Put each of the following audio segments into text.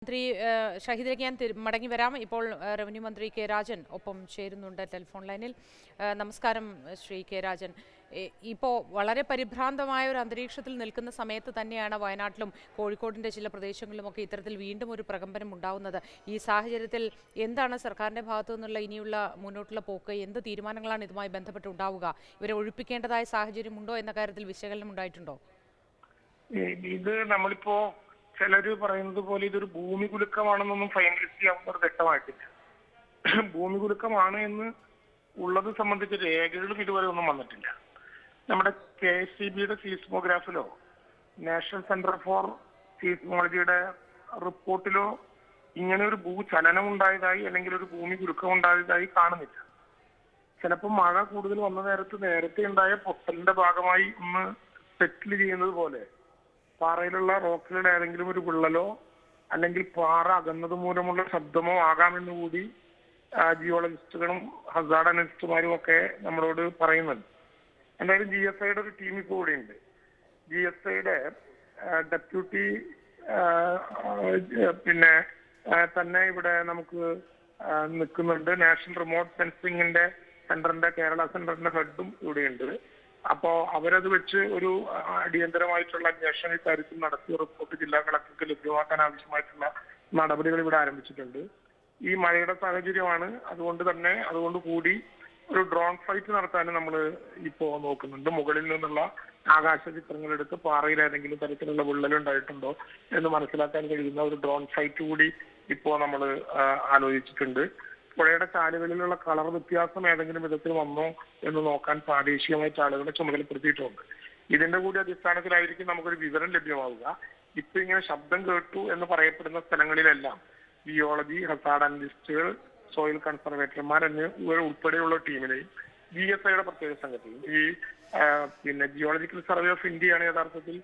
മന്ത്രി ഷഹീദിലേക്ക് ഞാൻ മടങ്ങി വരാം. ഇപ്പോൾ റവന്യൂ മന്ത്രി കെ രാജൻ ഒപ്പം ചേരുന്നുണ്ട് ടെലിഫോൺ ലൈനിൽ. നമസ്കാരം ശ്രീ കെ രാജൻ. ഇപ്പോൾ വളരെ പരിഭ്രാന്തമായ ഒരു അന്തരീക്ഷത്തിൽ നിൽക്കുന്ന സമയത്ത് തന്നെയാണ് വയനാട്ടിലും കോഴിക്കോടിൻ്റെ ചില പ്രദേശങ്ങളിലുമൊക്കെ ഇത്തരത്തിൽ വീണ്ടും ഒരു പ്രകമ്പനം ഉണ്ടാവുന്നത്. ഈ സാഹചര്യത്തിൽ എന്താണ് സർക്കാരിൻ്റെ ഭാഗത്തു നിന്നുള്ള ഇനിയുള്ള മുന്നോട്ടുള്ള പോക്ക്? എന്ത് തീരുമാനങ്ങളാണ് ഇതുമായി ബന്ധപ്പെട്ട് ഉണ്ടാവുക? ഇവരെ ഒഴിപ്പിക്കേണ്ടതായ സാഹചര്യമുണ്ടോ എന്ന കാര്യത്തിൽ വിശകലനം ഉണ്ടായിട്ടുണ്ടോ? ഇത് നമ്മളിപ്പോ ചിലര് പറയുന്നത് പോലെ ഇതൊരു ഭൂമി കുലുക്കമാണെന്നൊന്നും ഫൈനലിസ്റ്റ് ചെയ്യാവുന്ന വ്യക്തമായിട്ടില്ല. ഭൂമി കുലുക്കമാണ് എന്ന് ഉള്ളത് സംബന്ധിച്ച് രേഖകളും ഇതുവരെ ഒന്നും വന്നിട്ടില്ല. നമ്മുടെ KSEBയുടെ സീസ്മോഗ്രാഫിലോ നാഷണൽ സെന്റർ ഫോർ സീസ്മോളജിയുടെ റിപ്പോർട്ടിലോ ഇങ്ങനെ ഒരു ഭൂചലനം ഉണ്ടായതായി അല്ലെങ്കിൽ ഒരു ഭൂമി കുലുക്കം ഉണ്ടായതായി കാണുന്നില്ല. ചിലപ്പോൾ മഴ കൂടുതൽ വന്ന നേരത്തെ ഉണ്ടായ പൊട്ടലിന്റെ ഭാഗമായി ഒന്ന് സെറ്റിൽ ചെയ്യുന്നത് പോലെ പാറയിലുള്ള റോക്കിലുള്ള ഏതെങ്കിലും ഒരു വിള്ളലോ അല്ലെങ്കിൽ പാറ അകന്നത് മൂലമുള്ള ശബ്ദമോ ആകാമെന്ന് കൂടി ജിയോളജിസ്റ്റുകളും ഹസാർഡ് അനലിസ്റ്റുമാരും ഒക്കെ നമ്മളോട് പറയുന്നുണ്ട്. എന്തായാലും GSIയുടെ ഒരു ടീം ഇപ്പോൾ ഇവിടെ ഉണ്ട്. GSIയുടെ ഡെപ്യൂട്ടി തന്നെ ഇവിടെ നമുക്ക് നിൽക്കുന്നുണ്ട്. നാഷണൽ റിമോട്ട് സെൻസിങ്ങിന്റെ സെന്ററിന്റെ കേരള സെന്ററിന്റെ ഹെഡും ഇവിടെയുണ്ട്. അപ്പോ അവരത് വെച്ച് ഒരു അടിയന്തരമായിട്ടുള്ള അന്വേഷണം ഇക്കാര്യത്തിൽ നടത്തി റിപ്പോർട്ട് ജില്ലാ കളക്ടർക്ക് ലഭ്യമാക്കാൻ ആവശ്യമായിട്ടുള്ള നടപടികൾ ഇവിടെ ആരംഭിച്ചിട്ടുണ്ട്. ഈ മഴയുടെ സാഹചര്യമാണ്, അതുകൊണ്ട് കൂടി ഒരു ഡ്രോൺ ഫ്ലൈറ്റ് നടത്താനും നമ്മൾ ഇപ്പോ നോക്കുന്നുണ്ട്. മുകളിൽ നിന്നുള്ള ആകാശ ചിത്രങ്ങൾ എടുത്ത് പാറയിൽ ഏതെങ്കിലും തരത്തിലുള്ള വിള്ളലുണ്ടായിട്ടുണ്ടോ എന്ന് മനസ്സിലാക്കാൻ കഴിയുന്ന ഒരു ഡ്രോൺ ഫ്ലൈറ്റ് കൂടി ഇപ്പോ നമ്മൾ ആലോചിച്ചിട്ടുണ്ട്. പുഴയുടെ ചാലുകളിലുള്ള കളർ വ്യത്യാസം ഏതെങ്കിലും വിധത്തിൽ വന്നോ എന്ന് നോക്കാൻ പ്രാദേശികമായിട്ട് ആളുകളെ ചുമതലപ്പെടുത്തിയിട്ടുണ്ട്. ഇതിന്റെ കൂടി അടിസ്ഥാനത്തിലായിരിക്കും നമുക്കൊരു വിവരം ലഭ്യമാവുക. ഇപ്പൊ ഇങ്ങനെ ശബ്ദം കേട്ടു എന്ന് പറയപ്പെടുന്ന സ്ഥലങ്ങളിലെല്ലാം ജിയോളജി, ഹസാർഡ് അനലിസ്റ്റുകൾ, സോയിൽ കൺസർവേറ്റർമാർ എന്നിവർ ഉൾപ്പെടെയുള്ള ടീമിനെയും GSIയുടെ പ്രത്യേക സംഘത്തെയും ജിയോളജിക്കൽ സർവേ ഓഫ് ഇന്ത്യയാണ് യഥാർത്ഥത്തിൽ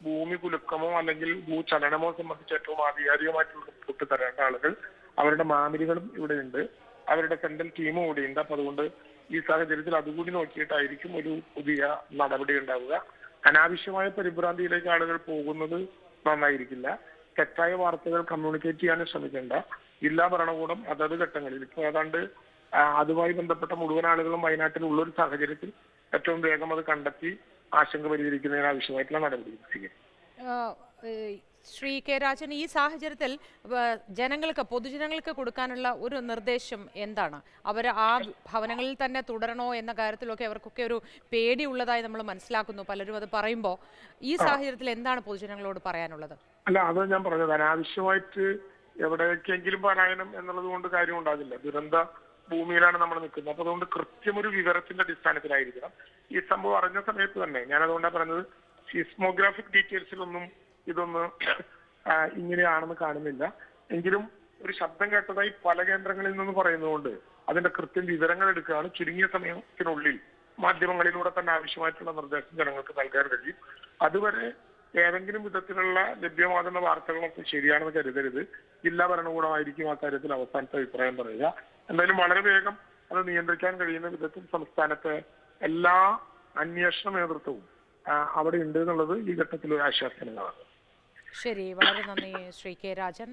ഭൂമി കുലുക്കമോ അല്ലെങ്കിൽ ഭൂചലനമോ സംബന്ധിച്ച് ഏറ്റവും ആധികാരികമായിട്ടുള്ള റിപ്പോർട്ട് തരേണ്ട ആളുകൾ. അവരുടെ മാമിലികളും ഇവിടെയുണ്ട്, അവരുടെ സെൻട്രൽ ടീമും ഇവിടെയുണ്ട്. അപ്പൊ അതുകൊണ്ട് ഈ സാഹചര്യത്തിൽ അതുകൂടി നോക്കിയിട്ടായിരിക്കും ഒരു പുതിയ നടപടി ഉണ്ടാവുക. അനാവശ്യമായ പരിഭ്രാന്തിയിലേക്ക് ആളുകൾ പോകുന്നത് നന്നായിരിക്കില്ല. തെറ്റായ വാർത്തകൾ കമ്മ്യൂണിക്കേറ്റ് ചെയ്യാനും ശ്രമിക്കേണ്ട. ജില്ലാ ഭരണകൂടം അതത് ഘട്ടങ്ങളിൽ ഇപ്പൊ ഏതാണ്ട് അതുമായി ബന്ധപ്പെട്ട മുഴുവൻ ആളുകളും വയനാട്ടിലുള്ളൊരു സാഹചര്യത്തിൽ ഏറ്റവും വേഗം അത് കണ്ടെത്തി ആശങ്ക പരിഹരിക്കുന്നതിന് ആവശ്യമായിട്ടുള്ള നടപടി സ്വീകരിക്കും. ശ്രീ കെ രാജൻ, ഈ സാഹചര്യത്തിൽ പൊതുജനങ്ങൾക്ക് കൊടുക്കാനുള്ള ഒരു നിർദ്ദേശം എന്താണ്? അവർ ആ ഭവനങ്ങളിൽ തന്നെ തുടരണോ എന്ന കാര്യത്തിലൊക്കെ അവർക്കൊക്കെ ഒരു പേടിയുള്ളതായി നമ്മൾ മനസ്സിലാക്കുന്നു. പലരും അത് പറയുമ്പോൾ ഈ സാഹചര്യത്തിൽ എന്താണ് പൊതുജനങ്ങളോട് പറയാനുള്ളത്? അല്ല, അത് ഞാൻ പറഞ്ഞത്, അനാവശ്യമായിട്ട് എവിടേക്കെങ്കിലും പലായനം എന്നുള്ളത് കൊണ്ട് കാര്യം ഉണ്ടാകില്ല. ദുരന്ത ഭൂമിയിലാണ് നമ്മൾ നിൽക്കുന്നത്. അപ്പൊ അതുകൊണ്ട് കൃത്യമൊരു വിവരത്തിന്റെ അടിസ്ഥാനത്തിലായിരിക്കണം. ഈ സംഭവം അറിഞ്ഞ സമയത്ത് തന്നെ ഞാൻ അതുകൊണ്ടാണ് പറഞ്ഞത്, സിസ്മോഗ്രാഫിക് ഡീറ്റെയിൽസിലൊന്നും ഇതൊന്ന് ഇങ്ങനെയാണെന്ന് കാണുന്നില്ല. എങ്കിലും ഒരു ശബ്ദം കേട്ടതായി പല കേന്ദ്രങ്ങളിൽ നിന്ന് പറയുന്നതുകൊണ്ട് അതിന്റെ കൃത്യം വിവരങ്ങൾ എടുക്കുകയാണ്. ചുരുങ്ങിയ സമയത്തിനുള്ളിൽ മാധ്യമങ്ങളിലൂടെ തന്നെ ആവശ്യമായിട്ടുള്ള നിർദ്ദേശം ജനങ്ങൾക്ക് നൽകാൻ കഴിയും. അതുവരെ ഏതെങ്കിലും വിധത്തിലുള്ള ലഭ്യമാകുന്ന വാർത്തകളൊക്കെ ശരിയാണെന്ന് കരുതരുത്. ജില്ലാ ഭരണകൂടമായിരിക്കും ആ കാര്യത്തിൽ അവസാനത്തെ അഭിപ്രായം പറയുക. എന്തായാലും വളരെ വേഗം അത് നിയന്ത്രിക്കാൻ കഴിയുന്ന വിധത്തിൽ സംസ്ഥാനത്തെ എല്ലാ അന്വേഷണ നേതൃത്വവും അവിടെ ഉണ്ട് എന്നുള്ളത് ഈ ഘട്ടത്തിൽ ഒരു ആശ്വാസനമാണ്. ശരി, വളരെ നന്ദി ശ്രീ കെ രാജൻ.